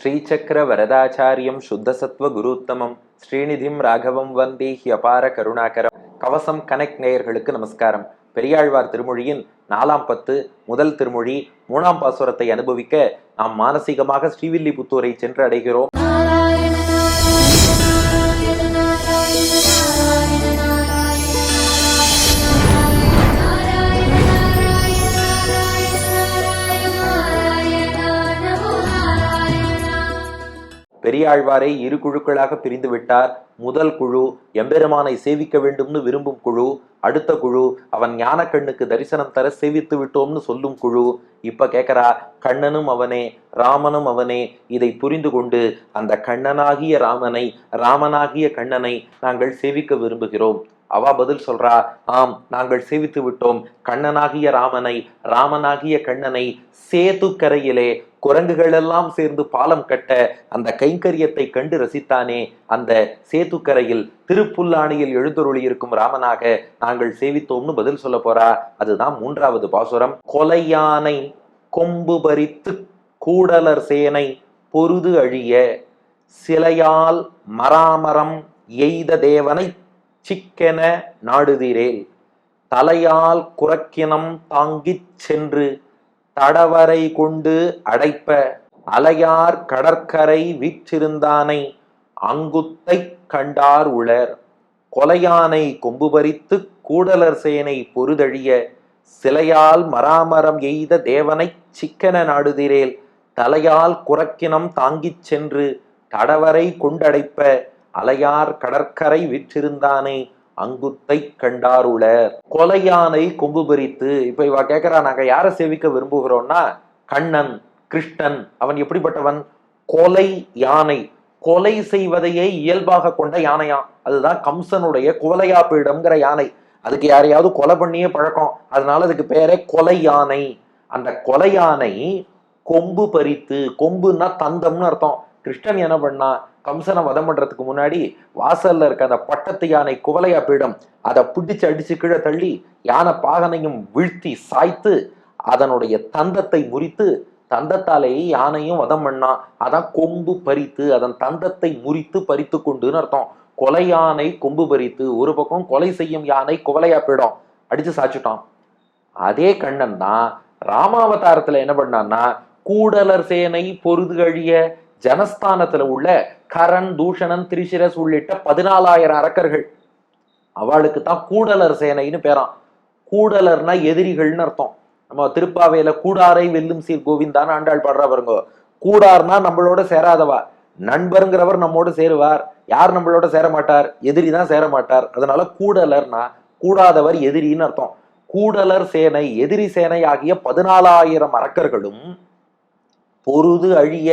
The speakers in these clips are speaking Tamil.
ஸ்ரீசக்கர வரதாச்சாரியம் சுத்தசத்வ குருத்தமம் ஸ்ரீநிதிம் ராகவம் வந்தே ஹியபார கருணாகரம். கவசம் கனெக்ட் நேயர்களுக்கு நமஸ்காரம். பெரியாழ்வார் திருமொழியின் 4ஆம் பத்து முதல் திருமொழி 3ஆம் பாசுரத்தை அனுபவிக்க நாம் மானசீகமாக ஸ்ரீவில்லிபுத்தூரை சென்று அடைகிறோம். பெரியாழ்வாரை இரு குழுக்களாக பிரிந்து விட்டார். முதல் குழு எம்பெருமானை சேவிக்க வேண்டும்னு விரும்பும் குழு, அடுத்த குழு அவன் ஞான கண்ணுக்கு தரிசனம் தர சேவித்து விட்டோம்னு சொல்லும் குழு. இப்ப கேட்கறா, கண்ணனும் அவனே ராமனும் அவனே, இதை புரிந்து கொண்டு அந்த கண்ணனாகிய ராமனை ராமனாகிய கண்ணனை நாங்கள் சேவிக்க விரும்புகிறோம். அவ பதில் சொல்றா, ஆம், நாங்கள் சேவித்து விட்டோம் கண்ணனாகிய ராமனை ராமனாகிய கண்ணனை. சேது கரையிலே குரங்குகள் எல்லாம் சேர்ந்து பாலம் கட்ட அந்த கைங்கரியத்தை கண்டு ரசித்தானே, அந்த சேத்துக்கரையில் திருப்புல்லாணியில் எழுந்தருளி இருக்கும் ராமனாக நாங்கள் சேவித்தோம்னு பதில் சொல்ல போறா. அதுதான் 3வது பாசுரம். கொலையானை கொம்பு பறித்து கூடலர் சேனை பொருது அழிய சிலையால் மராமரம் எய்த தேவனை சிக்கென நாடுதிரேல் தலையால் குரக்கினம் தாங்கிச் சென்று தடவரை கொண்டு அடைப்ப அலையார் கடற்கரை வீற்றிருந்தானை அங்குத்தை கண்டார் உளர். கொலையானை கொம்பு பறித்து கூடலர் சேனை பொருதழிய சிலையால் மராமரம் எய்த தேவனை சிக்கென நாடுதிரேல் தலையால் குரக்கினம் தாங்கிச் சென்று தடவரை கொண்டடைப்ப அலையார் கடற்கரை விற்றிருந்தானே அங்குத்தை கண்டாருளர். கொலையானை கொம்பு பறித்து, இப்ப இவ கேட்கிறா, நாங்க யாரை சேவிக்க விரும்புகிறோம்னா கண்ணன் கிருஷ்ணன். அவன் எப்படிப்பட்டவன்? கொலை யானை, கொலை செய்வதையே இயல்பாக கொண்ட யானையாம். அதுதான் கம்சனுடைய குவலையா பீடம்ங்கிற யானை. அதுக்கு யாரையாவது கொலை பண்ணியே பழக்கம், அதனால அதுக்கு பேரே கொலை யானை. அந்த கொலை யானை கொம்பு பறித்து, கொம்புன்னா தந்தம்னு அர்த்தம். கிருஷ்ணன் என்ன பண்ணா, கம்சனை வதம் பண்றதுக்கு முன்னாடி வாசல்ல இருக்க அந்த பட்டத்து யானை குவலையா பீடம், அதை பிடிச்சு அடிச்சு கீழே தள்ளி யானை பாகனையும் வீழ்த்தி சாய்த்து அதனுடைய தந்தத்தை முறித்து தந்தத்தாலேயே யானையும் வதம் பண்ணா. அதான் கொம்பு பறித்து, அதன் தந்தத்தை முறித்து பறித்து கொண்டுன்னு அர்த்தம். கொலை யானை கொம்பு பறித்து, ஒரு பக்கம் கொலை செய்யும் யானை குவலையா பீடம் அடிச்சு சாச்சுட்டான். அதே கண்ணன் தான் ராமாவதாரத்துல என்ன பண்ணான்னா, கூடலர் சேனை பொருது அழிய ஜனஸ்தானத்துல உள்ள கரண் தூஷணன் திரிசிரஸ் உள்ளிட்ட 14,000 அரக்கர்கள், அவளுக்கு தான் கூடலர் சேனைன்னு பேரான். கூடலர்னா எதிரிகள்னு அர்த்தம். நம்ம திருப்பாவையில கூடாரை வெல்லும் சீர் கோவிந்தான்னு ஆண்டாள் பாடுறா பாருங்க. கூடார்னா நம்மளோட சேராதவா, நண்பருங்கிறவர் நம்மோடு சேருவார். யார் நம்மளோட சேர மாட்டார்? எதிரி தான் சேர மாட்டார். அதனால கூடலர்னா கூடாதவர் எதிரின்னு அர்த்தம். கூடலர் சேனை எதிரி சேனை ஆகிய 14,000 அரக்கர்களும் பொருது அழிய,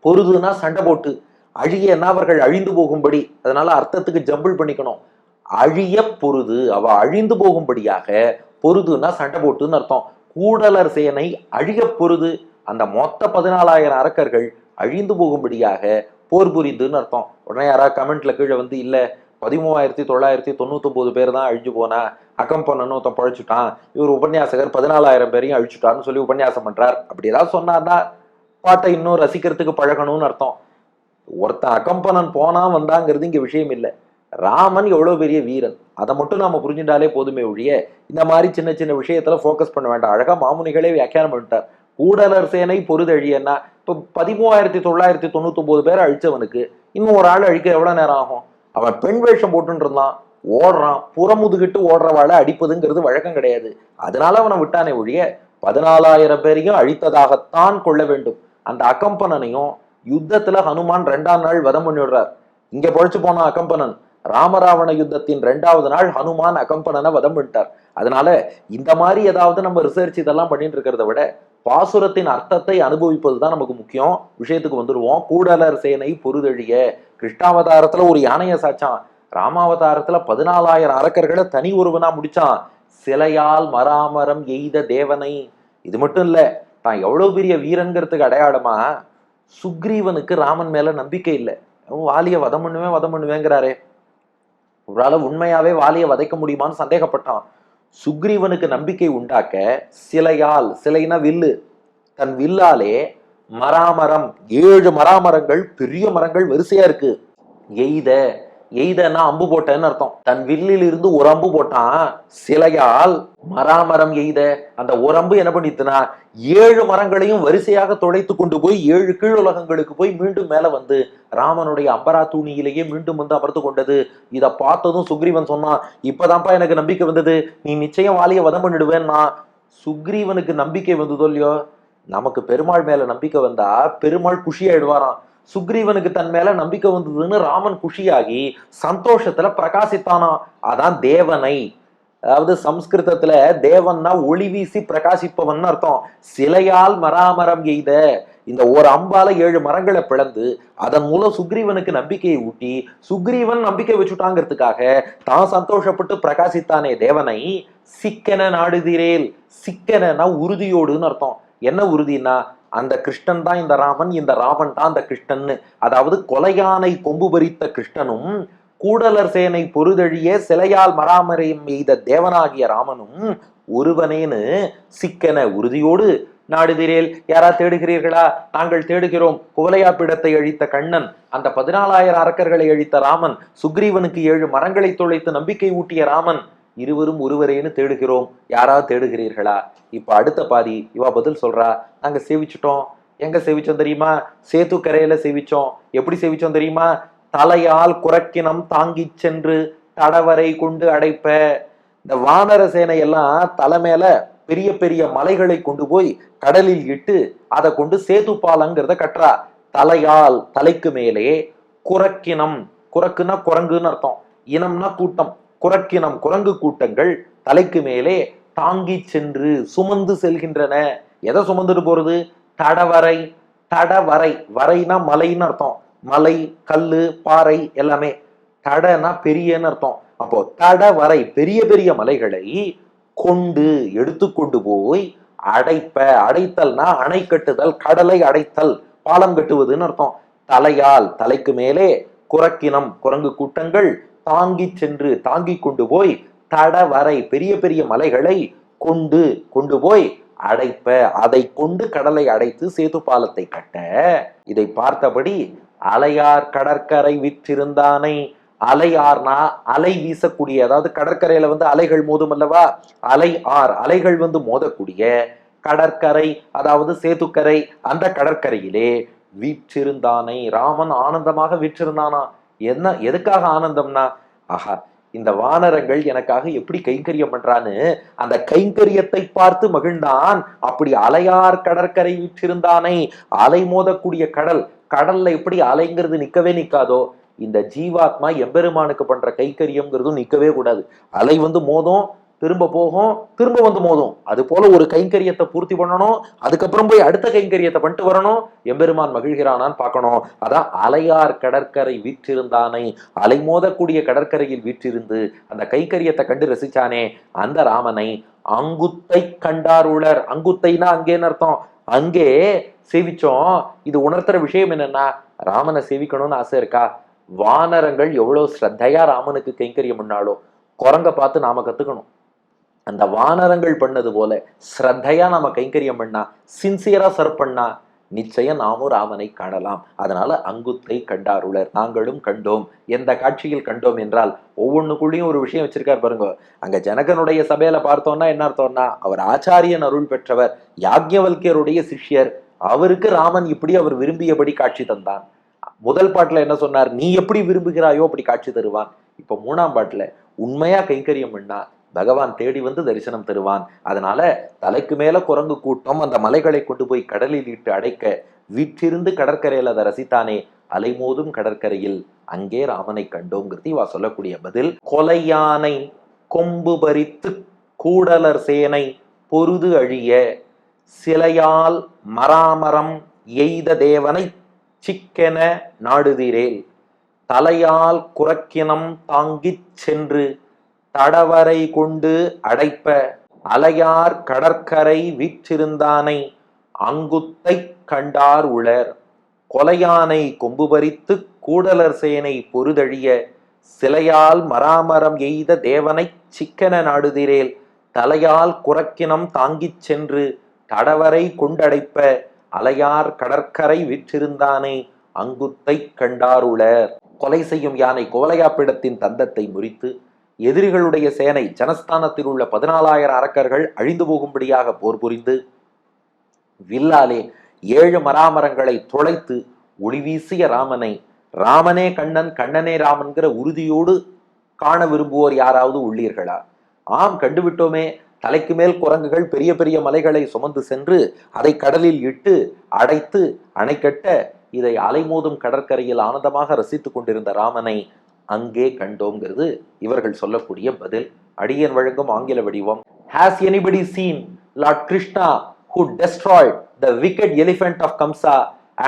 பொருதுனா சண்டை போட்டு, அழியன்னா அவர்கள் அழிந்து போகும்படி, அதனால அர்த்தத்துக்கு ஜம்பிள் பண்ணிக்கணும். அழிய பொருது, அவ அழிந்து போகும்படியாக, பொருதுன்னா சண்டை போட்டுன்னு அர்த்தம். கூடலர் சேனை அழிய பொருது, அந்த மொத்த 14,000 அரக்கர்கள் அழிந்து போகும்படியாக போர் புரிந்துன்னு அர்த்தம். உடனே யாராவது கமெண்ட்ல கீழே வந்து, இல்ல 13,999 பேர் தான் அழிஞ்சு போனா, அகம்பனன்னு ஒருத்தன் பழிச்சுட்டான், இவர் உபன்யாசகர் 14,000 பேரையும் அழிச்சுட்டான்னு சொல்லி உபன்யாசம் பண்றார், அப்படி ஏதாவது சொன்னார்னா பாட்டை இன்னும் ரசிக்கிறதுக்கு பழகணும்னு அர்த்தம். ஒருத்தன் அகம்பனன் போனா வந்தாங்கிறது இங்க விஷயம் இல்லை. ராமன் எவ்வளவு பெரிய வீரன், அதை மட்டும் நாம புரிஞ்சுட்டாலே போதுமே ஒழிய இந்த மாதிரி சின்ன சின்ன விஷயத்துல போக்கஸ் பண்ண வேண்டாம். அழகா மாமுனிகளே வியாக்கியானம் பண்ணிட்டார். கூடலர் சேனை பொருதழியன்னா, இப்ப 13,999 பேர் அழிச்சவனுக்கு இன்னும் ஒரு ஆள் அழிக்க எவ்வளவு நேரம் ஆகும்? அவன் பெண் வேஷம் போட்டுன்னு இருந்தான், ஓடுறான், புறமுதுகிட்டு ஓடுறவாளை அடிப்பதுங்கிறது வழக்கம் கிடையாது. அதனால அவனை விட்டானே ஒழிய 14,000 பேரையும் அழித்ததாகத்தான் கொள்ள வேண்டும். அந்த அகம்பனனையும் யுத்தத்துல ஹனுமான் 2ஆம் நாள் வதம் பண்ணிடுறார். இங்க பொழைச்சு போன அகம்பனன் ராமராவண யுத்தத்தின் 2வது நாள் ஹனுமான் அகம்பனனை வதம் பண்ணிட்டார். அதனால இந்த மாதிரி ஏதாவது நம்ம ரிசர்ச் இதெல்லாம் பண்ணிட்டு இருக்கிறத விட பாசுரத்தின் அர்த்தத்தை அனுபவிப்பது தான் நமக்கு முக்கியம். விஷயத்துக்கு வந்துடுவோம். கூடலர் சேனை பொருதழிய, கிருஷ்ணாவதாரத்துல ஒரு யானையை சாச்சான், ராமாவதாரத்துல 14,000 அரக்கர்களை தனி ஒருவனா முடிச்சான். சிலையால் மராமரம் எய்த தேவனை. இது மட்டும் இல்ல, தான் எவ்வளவு பெரிய வீரன்கிறதுக்கு அடையாளமா சுக்ரீவனுக்கு ராமன் மேல நம்பிக்கை இல்லை. வாலிய வதம் பண்ணுவேங்கிறாரே, ஒருவேளை உண்மையாவே வாலிய வதைக்க முடியுமான்னு சந்தேகப்பட்டான். சுக்ரீவனுக்கு நம்பிக்கை உண்டாக்க சிலையால், சிலைனா வில்லு, தன் வில்லாலே மராமரம், 7 மராமரங்கள், பெரிய மரங்கள் வரிசையா இருக்கு. எய்த, எய்தன்னா அம்பு போட்டேன்னு அர்த்தம். தன் வில்லில் இருந்து ஒரு அம்பு போட்டான் சிலையால். மராமரம் எய்த, அந்த ஒரு அம்பு என்ன பண்ணிட்டுனா 7 மரங்களையும் வரிசையாக தொலைத்து கொண்டு போய் 7 கீழுலகங்களுக்கு போய் மீண்டும் மேல வந்து ராமனுடைய அம்பரா தூணியிலேயே மீண்டும் வந்து அமர்ந்து கொண்டது. இத பார்த்ததும் சுக்ரீவன் சொன்னான், இப்பதான்ப்பா எனக்கு நம்பிக்கை வந்தது, நீ நிச்சயம் வாலிய வதம் பண்ணிடுவேன்னா. சுக்ரீவனுக்கு நம்பிக்கை வந்ததோ இல்லையோ, நமக்கு பெருமாள் மேல நம்பிக்கை வந்தா பெருமாள் குஷியாயிடுவாராம். சுக்ரீவனுக்கு தன் மேல நம்பிக்கை வந்ததுன்னு ராமன் குஷியாகி சந்தோஷத்துல பிரகாசித்தானா. அதான் தேவனை. அதாவது சம்ஸ்கிருதத்துல தேவன்னா ஒளி வீசி பிரகாசிப்பவன் அர்த்தம். சிலையால் மராமரம் எய்த, இந்த ஒரு அம்பால 7 மரங்களை பிளந்து அதன் மூலம் சுக்ரீவனுக்கு நம்பிக்கையை ஊட்டி சுக்ரீவன் நம்பிக்கை வச்சுட்டாங்கிறதுக்காக தான் சந்தோஷப்பட்டு பிரகாசித்தானே தேவனை. சிக்கன நாடுதிரேல், சிக்கனா உறுதியோடுன்னு அர்த்தம். என்ன உறுதினா, அந்த கிருஷ்ணன் தான் இந்த ராமன், இந்த ராமன் தான் அந்த கிருஷ்ணன். அதாவது கொலையானை கொம்பு பறித்த கிருஷ்ணனும் கூடலர் சேனை பொருதழிய சிலையால் மராமரம் எய்த தேவனாகிய ராமனும் ஒருவனேன்னு சிக்கன உறுதியோடு நாடுதிரேல். யாரா தேடுகிறீர்களா? நாங்கள் தேடுகிறோம். குவலையாப்பிடத்தை அழித்த கண்ணன், அந்த 14,000 அரக்கர்களை அழித்த ராமன், சுக்ரீவனுக்கு 7 மரங்களை தொலைத்து நம்பிக்கை ஊட்டிய ராமன், இருவரும் ஒருவரேன்னு தேடுகிறோம். யாராவது தேடுகிறீர்களா? இப்ப அடுத்த பாதி இவா பதில் சொல்றா, நாங்க சேவிச்சுட்டோம். எங்க சேவிச்சோம் தெரியுமா? சேத்து கரையில சேவிச்சோம். எப்படி சேவிச்சோம் தெரியுமா? தலையால் குரக்கினம் தாங்கி சென்று தடவரை கொண்டு அடைப்ப. இந்த வானர சேனை எல்லாம் தலை மேல பெரிய பெரிய மலைகளை கொண்டு போய் கடலில் இட்டு அதை கொண்டு சேது பாலங்கிறத கட்டுறா. தலையால், தலைக்கு மேலே, குரக்கினம், குரக்குன்னா குரங்குன்னு அர்த்தம், இனம்னா கூட்டம், குரக்கினம் குரங்கு கூட்டங்கள் தலைக்கு மேலே தாங்கி சென்று சுமந்து செல்கின்றன. எதை சுமந்துட்டு போறது? தடவரை. தடவரை, வரைனா மலைன்னு அர்த்தம். மலை, கல்லு, பாறை எல்லாமே. தடனா பெரியன்னு அர்த்தம். அப்போ தடவரை, பெரிய பெரிய மலைகளை கொண்டு எடுத்துக்கொண்டு போய் அடைப்ப. அடைத்தல்னா அணை கட்டுதல், கடலை அடைத்தல், பாலம் கட்டுவதுன்னு அர்த்தம். தலையால், தலைக்கு மேலே, குரக்கினம் குரங்கு கூட்டங்கள் தாங்கி சென்று, தாங்கி கொண்டு போய், தடவரை பெரிய பெரிய மலைகளை கொண்டு கொண்டு போய் அடைப்ப, அதை கொண்டு கடலை அடைத்து சேது பாலத்தை கட்ட. இதை பார்த்தபடி அலையார் கடற்கரை விற்றிருந்தானை. அலையார்னா அலை வீசக்கூடிய, அதாவது கடற்கரையில வந்து அலைகள் மோதும் அல்லவா, அலை ஆர், அலைகள் வந்து மோதக்கூடிய கடற்கரை, அதாவது சேதுக்கரை, அந்த கடற்கரையிலே வீற்றிருந்தானை. ராமன் ஆனந்தமாக வீற்றிருந்தானா. என்ன, எதுக்காக ஆனந்தம்னா, ஆஹா இந்த வானரங்கள் எனக்காக எப்படி கைங்கரியம் பண்றான்னு அந்த கைங்கரியத்தை பார்த்து மகிழ்ந்தான். அப்படி அலையார் கடற்கரை வீற்றிருந்தானை. அலை மோதக்கூடிய கடல், கடல்ல எப்படி அலைங்கிறது நிக்கவே நிக்காதோ, இந்த ஜீவாத்மா எம்பெருமானுக்கு பண்ற கைங்கரியம்ங்கிறதும் நிக்கவே கூடாது. அலை வந்து மோதும், திரும்ப போகும், திரும்ப வந்து மோதும். அது போல ஒரு கைங்கரியத்தை பூர்த்தி பண்ணணும், அதுக்கப்புறம் போய் அடுத்த கைங்கரியத்தை பண்ணிட்டு வரணும். எம்பெருமான் மகிழ்கிறானான்னு பார்க்கணும். அதான் அலையார் கடற்கரை வீற்றிருந்தானை. அலை மோதக்கூடிய கடற்கரையில் வீற்றிருந்து அந்த கைங்கரியத்தை கண்டு ரசிச்சானே அந்த ராமனை அங்குத்தை கண்டார் உளர். அங்குத்தைனா அங்கேன்னு அர்த்தம். அங்கே சேவிச்சோம். இது உணர்த்துற விஷயம் என்னன்னா, ராமனை சேவிக்கணும்னு ஆசை இருக்கா? வானரங்கள் எவ்வளவு ஸ்ரத்தையா ராமனுக்கு கைங்கரியம் பண்ணாலும் குரங்க பார்த்து நாம கத்துக்கணும். அந்த வானரங்கள் பண்ணது போல ஸ்ரத்தையா நாம கைங்கரியம் பண்ணா, சின்சியரா சர்வ் பண்ணா, நிச்சயம் நாமும் ராமனை காணலாம். அதனால அங்குத்தை கண்டாருளர், நாங்களும் கண்டோம். எந்த காட்சியில் கண்டோம் என்றால், ஒவ்வொன்றுக்குள்ளேயும் ஒரு விஷயம் வச்சிருக்காரு பாருங்க. அங்க ஜனகனுடைய சபையில பார்த்தோம்னா என்ன அர்த்தம்னா, அவர் ஆச்சாரியன் அருள் பெற்றவர், யாக்ஞவல்கியருடைய சிஷ்யர். அவருக்கு ராமன் இப்படி அவர் விரும்பியபடி காட்சி தந்தான். முதல் பாட்டுல என்ன சொன்னார்? நீ எப்படி விரும்புகிறாயோ அப்படி காட்சி தருவான். இப்ப 3ஆம் பாட்டுல உண்மையா கைங்கரியம் பண்ணா பகவான் தேடி வந்து தரிசனம் தருவான். அதனால தலைக்கு மேல குரங்கு கூட்டம் அந்த மலைகளை கொண்டு போய் கடலில் இட்டு அடைக்க வீற்றிருந்து கடற்கரையில அதை ரசித்தானே, அலைமோதும் கடற்கரையில் அங்கே ராமனை கண்டோங்கிறது இவா சொல்லக்கூடிய பதில். கொலையானை கொம்பு பறித்து கூடலர் சேனை பொருது அழிய சிலையால் மராமரம் எய்த தேவனை சிக்கென நாடுதிரேல். தலையால் குரக்கினம் தாங்கிச் சென்று தடவரை கொண்டு அடைப்ப. அலையார் கடற்கரை வீற்றிருந்தானை அங்குத்தை கண்டார் உளர். கொலையானை கொம்பு பறித்து கூடலர் சேனை பொருதழிய சிலையால் மராமரம் எய்த தேவனை சிக்கென நாடுதிரேல். தலையால் குரக்கினம் தாங்கிச் சென்று தடவரை கொண்டடைப்ப. அலையார் கடற்கரை விற்றிருந்தானே அங்குத்தை கண்டாருளர். கொலை செய்யும் யானை கோவலையாப்பிடத்தின் தந்தத்தை முறித்து எதிரிகளுடைய சேனை ஜனஸ்தானத்தில் உள்ள 14,000 அரக்கர்கள் அழிந்து போகும்படியாக போர் புரிந்து வில்லாலே 7 மராமரங்களை துளைத்து ஒளி வீசிய ராமனை ராமனே கண்ணன் கண்ணனே ராமன்கிற உறுதியோடு காண விரும்புவோர் யாராவது உள்ளீர்களா? ஆம், கண்டுவிட்டோமே. தலைக்கு மேல் குரங்குகள் பெரிய பெரிய மலைகளை சுமந்து சென்று அதை கடலில் இட்டு அடைத்து அணை கட்ட இதை அலைமோதும் கடற்கரையில் ஆனந்தமாக ரசித்துக் கொண்டிருந்த ராமனை அங்கே கண்டோங்கிறது இவர்கள் சொல்லக்கூடிய பதில். அடியன் வழங்கும் ஆங்கில வடிவம். Has anybody seen Lord Krishna who destroyed the wicked elephant of Kamsa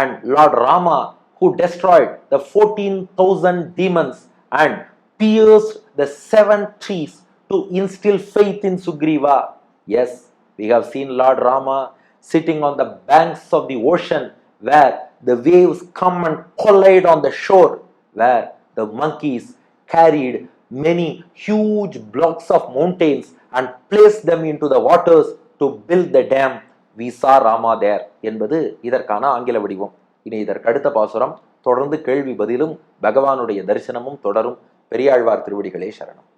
and Lord Rama who destroyed the 14,000 demons and pierced the 7 trees to instill faith in Sugriva? Yes, we have seen Lord Rama sitting on the banks of the ocean where the waves come and collide on the shore, where the monkeys carried many huge blocks of mountains and placed them into the waters to build the dam. We saw Rama there என்பது இதற்கான ஆங்கில வடிவம். இனி இதற்கு அடுத்த பாசுரம். தொடர்ந்து கேள்வி பதிலும் பகவானுடைய தரிசனமும் தொடரும். பெரியாழ்வார் திருவடிகளே சரணம்.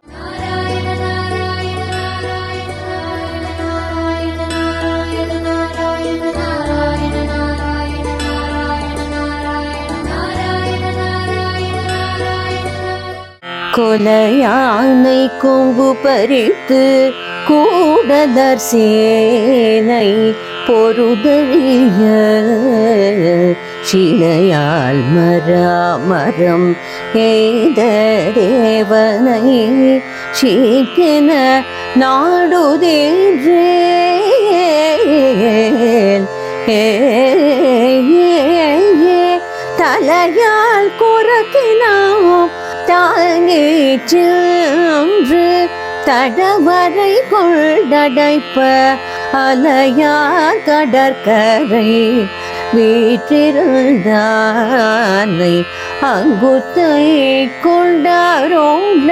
கொலையானை கொங்கு பறித்து கூடதர் சேனை பொருதழிய சிலையால் மரம் ஏத தேவனை சீக்கென நாடுதேன்றேன் தலையால் குறக்கினாம் தாங்கிச் சென்று தடவரை கொண்டடைப்ப அலையார் கடற்கரை வீற்றிருந்தானை அங்குத்தை கொண்டாரோட